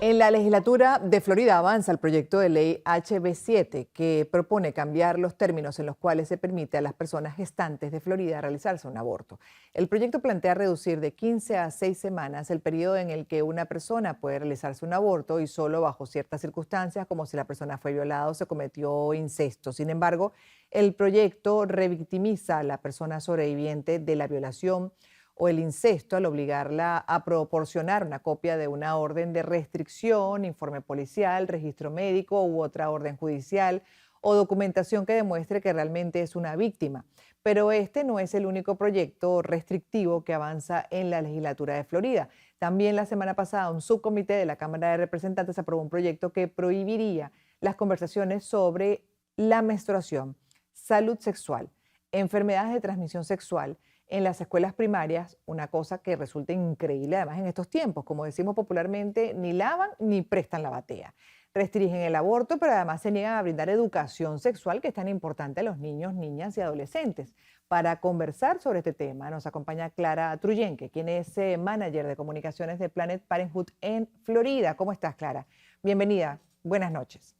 En la legislatura de Florida avanza el proyecto de ley HB7 que propone cambiar los términos en los cuales se permite a las personas gestantes de Florida realizarse un aborto. El proyecto plantea reducir de 15 a 6 semanas el periodo en el que una persona puede realizarse un aborto y solo bajo ciertas circunstancias, como si la persona fue violada o se cometió incesto. Sin embargo, el proyecto revictimiza a la persona sobreviviente de la violación o el incesto al obligarla a proporcionar una copia de una orden de restricción, informe policial, registro médico u otra orden judicial o documentación que demuestre que realmente es una víctima. Pero este no es el único proyecto restrictivo que avanza en la legislatura de Florida. También la semana pasada un subcomité de la Cámara de Representantes aprobó un proyecto que prohibiría las conversaciones sobre la menstruación, salud sexual, enfermedades de transmisión sexual en las escuelas primarias, una cosa que resulta increíble además en estos tiempos. Como decimos popularmente, ni lavan ni prestan la batea. Restringen el aborto, pero además se niegan a brindar educación sexual que es tan importante a los niños, niñas y adolescentes. Para conversar sobre este tema nos acompaña Clara Truyenque, quien es manager de comunicaciones de Planned Parenthood en Florida. ¿Cómo estás, Clara? Bienvenida. Buenas noches.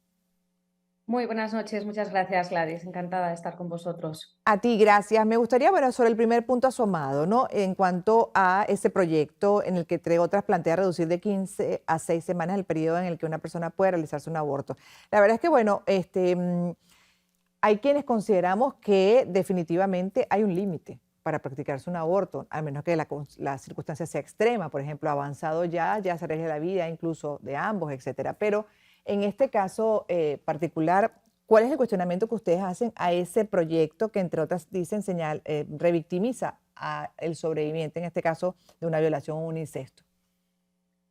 Muy buenas noches, muchas gracias, Gladys. Encantada de estar con vosotros. A ti, gracias. Me gustaría, bueno, sobre el primer punto asomado, ¿no? En cuanto a ese proyecto en el que, entre otras, plantea reducir de 15 a 6 semanas el periodo en el que una persona puede realizarse un aborto. La verdad es que, bueno, hay quienes consideramos que definitivamente hay un límite para practicarse un aborto, al menos que la circunstancia sea extrema, por ejemplo, avanzado ya se arriesga la vida incluso de ambos, etcétera. Pero en este caso particular, ¿cuál es el cuestionamiento que ustedes hacen a ese proyecto que, entre otras, dicen revictimiza al sobreviviente, en este caso, de una violación o un incesto?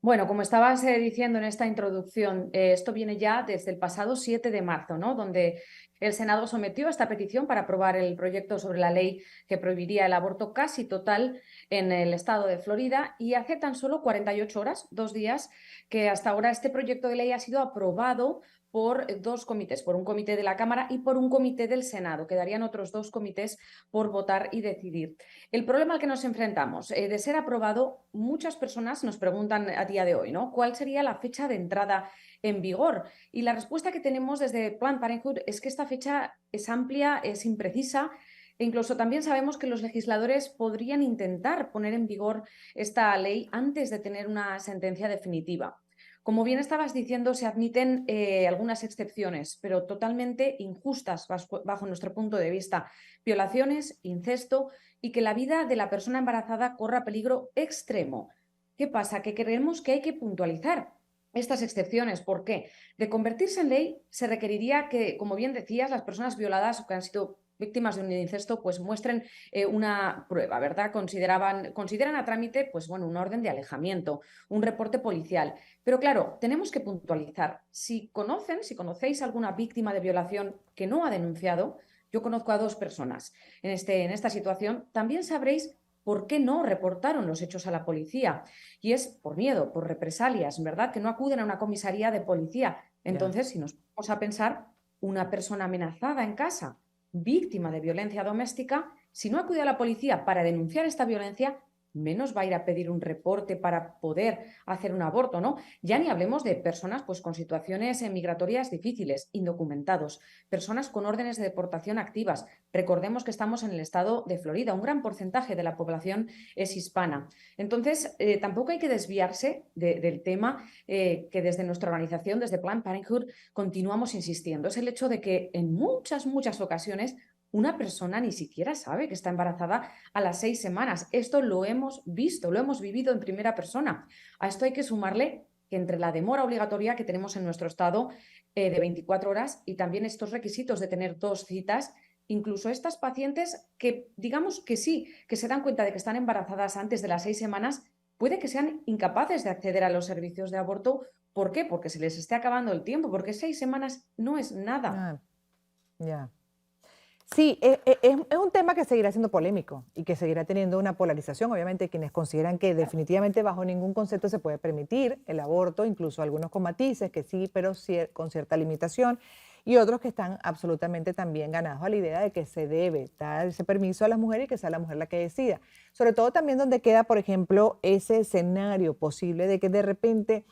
Bueno, como estabas diciendo en esta introducción, esto viene ya desde el pasado 7 de marzo, ¿no? Donde el Senado sometió esta petición para aprobar el proyecto sobre la ley que prohibiría el aborto casi total en el estado de Florida, y hace tan solo 48 horas, 2 días, que hasta ahora este proyecto de ley ha sido aprobado por dos comités, por un comité de la Cámara y por un comité del Senado. Quedarían otros dos comités por votar y decidir. El problema al que nos enfrentamos, de ser aprobado, muchas personas nos preguntan a día de hoy, ¿no? ¿Cuál sería la fecha de entrada en vigor? Y la respuesta que tenemos desde Planned Parenthood es que esta fecha es amplia, es imprecisa, e incluso también sabemos que los legisladores podrían intentar poner en vigor esta ley antes de tener una sentencia definitiva. Como bien estabas diciendo, se admiten algunas excepciones, pero totalmente injustas bajo nuestro punto de vista. Violaciones, incesto y que la vida de la persona embarazada corra peligro extremo. ¿Qué pasa? Que creemos que hay que puntualizar estas excepciones. ¿Por qué? De convertirse en ley se requeriría que, como bien decías, las personas violadas o que han sido víctimas de un incesto pues muestren una prueba, ¿verdad? Consideran a trámite pues bueno, una orden de alejamiento, un reporte policial. Pero claro, tenemos que puntualizar. Si conocéis alguna víctima de violación que no ha denunciado, yo conozco a dos personas en esta situación, también sabréis por qué no reportaron los hechos a la policía. Y es por miedo, por represalias, ¿verdad? Que no acuden a una comisaría de policía. Ya. Entonces, si nos vamos a pensar, una persona amenazada en casa, víctima de violencia doméstica, si no acude a la policía para denunciar esta violencia, menos va a ir a pedir un reporte para poder hacer un aborto, ¿no? Ya ni hablemos de personas pues, con situaciones migratorias difíciles, indocumentados, personas con órdenes de deportación activas. Recordemos que estamos en el estado de Florida, un gran porcentaje de la población es hispana. Entonces, tampoco hay que desviarse del tema que desde nuestra organización, desde Planned Parenthood, continuamos insistiendo. Es el hecho de que en muchas ocasiones una persona ni siquiera sabe que está embarazada a las 6 semanas. Esto lo hemos visto, lo hemos vivido en primera persona. A esto hay que sumarle que entre la demora obligatoria que tenemos en nuestro estado de 24 horas y también estos requisitos de tener 2 citas, incluso estas pacientes que digamos que sí, que se dan cuenta de que están embarazadas antes de las 6 semanas, puede que sean incapaces de acceder a los servicios de aborto. ¿Por qué? Porque se les esté acabando el tiempo, porque 6 semanas no es nada. Ah, ya. Sí, es un tema que seguirá siendo polémico y que seguirá teniendo una polarización. Obviamente, quienes consideran que definitivamente bajo ningún concepto se puede permitir el aborto, incluso algunos con matices, que sí, pero con cierta limitación, y otros que están absolutamente también ganados a la idea de que se debe dar ese permiso a las mujeres y que sea la mujer la que decida. Sobre todo también donde queda, por ejemplo, ese escenario posible de que de repente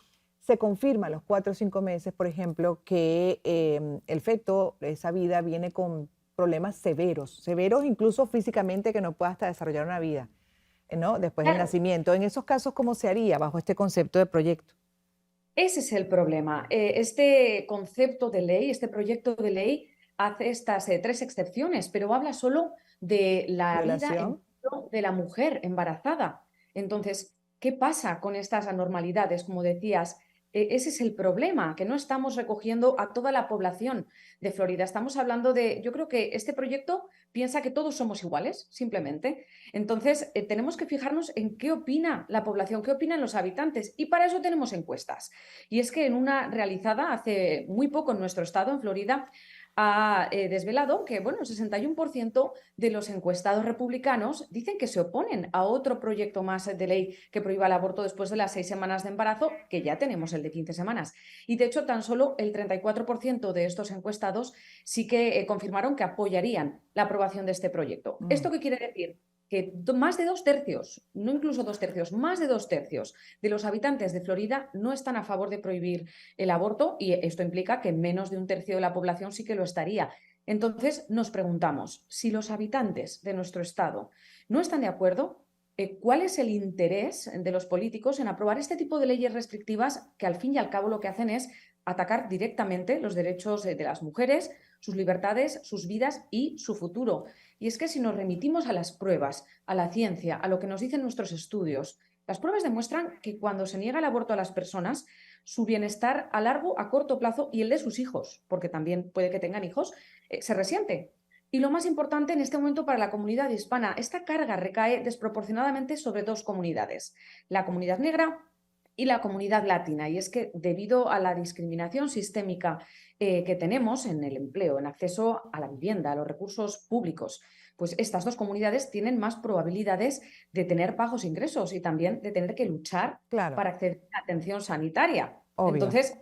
se confirma a los 4 o 5 meses, por ejemplo, que el feto, esa vida, viene con problemas severos, severos incluso físicamente, que no pueda hasta desarrollar una vida, ¿no? Después del Claro, nacimiento. En esos casos, ¿cómo se haría bajo este concepto de proyecto? ese es el problema. Este concepto de ley, este proyecto de ley hace estas tres excepciones, pero habla solo de la vida en Violación. vitro de la mujer embarazada. Entonces, ¿qué pasa con estas anormalidades? Como decías, ese es el problema, que no estamos recogiendo a toda la población de Florida. Estamos hablando de, yo creo que este proyecto piensa que todos somos iguales, simplemente. Entonces, tenemos que fijarnos en qué opina la población, qué opinan los habitantes, y para eso tenemos encuestas. Y es que en una realizada hace muy poco en nuestro estado, en Florida, ha desvelado que bueno, el 61% de los encuestados republicanos dicen que se oponen a otro proyecto más de ley que prohíba el aborto después de las 6 semanas de embarazo, que ya tenemos el de 15 semanas. Y de hecho, tan solo el 34% de estos encuestados sí que confirmaron que apoyarían la aprobación de este proyecto. Mm. ¿Esto qué quiere decir? Que más de 2 tercios, no incluso 2 tercios, más de 2 tercios de los habitantes de Florida no están a favor de prohibir el aborto, y esto implica que menos de 1 tercio de la población sí que lo estaría. Entonces nos preguntamos, si los habitantes de nuestro estado no están de acuerdo, ¿cuál es el interés de los políticos en aprobar este tipo de leyes restrictivas que al fin y al cabo lo que hacen es atacar directamente los derechos de las mujeres, sus libertades, sus vidas y su futuro? Y es que si nos remitimos a las pruebas, a la ciencia, a lo que nos dicen nuestros estudios, las pruebas demuestran que cuando se niega el aborto a las personas, su bienestar a largo, a corto plazo, y el de sus hijos, porque también puede que tengan hijos, se resiente. Y lo más importante en este momento para la comunidad hispana, esta carga recae desproporcionadamente sobre dos comunidades, la comunidad negra y la comunidad latina. Y es que debido a la discriminación sistémica que tenemos en el empleo, en acceso a la vivienda, a los recursos públicos, pues estas dos comunidades tienen más probabilidades de tener bajos ingresos y también de tener que luchar Claro, para acceder a atención sanitaria. obvio. Entonces,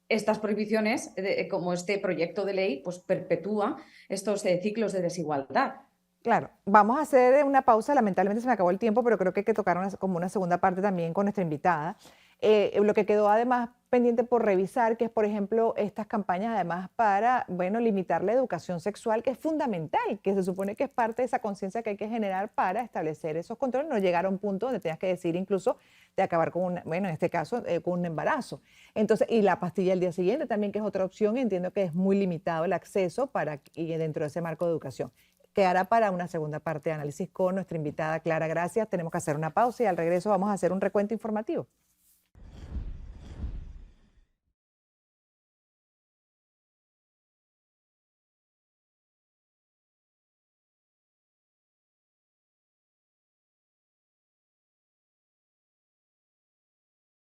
estas prohibiciones, como este proyecto de ley, pues perpetúa estos ciclos de desigualdad. Claro, vamos a hacer una pausa. Lamentablemente se me acabó el tiempo, pero creo que hay que tocar como una segunda parte también con nuestra invitada. Lo que quedó además pendiente por revisar, que es, por ejemplo, estas campañas además para, bueno, limitar la educación sexual, que es fundamental, que se supone que es parte de esa conciencia que hay que generar para establecer esos controles, no llegar a un punto donde tengas que decir incluso de acabar con, bueno, en este caso, con un embarazo. Entonces, y la pastilla al día siguiente también, que es otra opción, entiendo que es muy limitado el acceso y dentro de ese marco de educación. Quedará para una segunda parte de análisis con nuestra invitada Clara. Gracias. Tenemos que hacer una pausa y al regreso vamos a hacer un recuento informativo.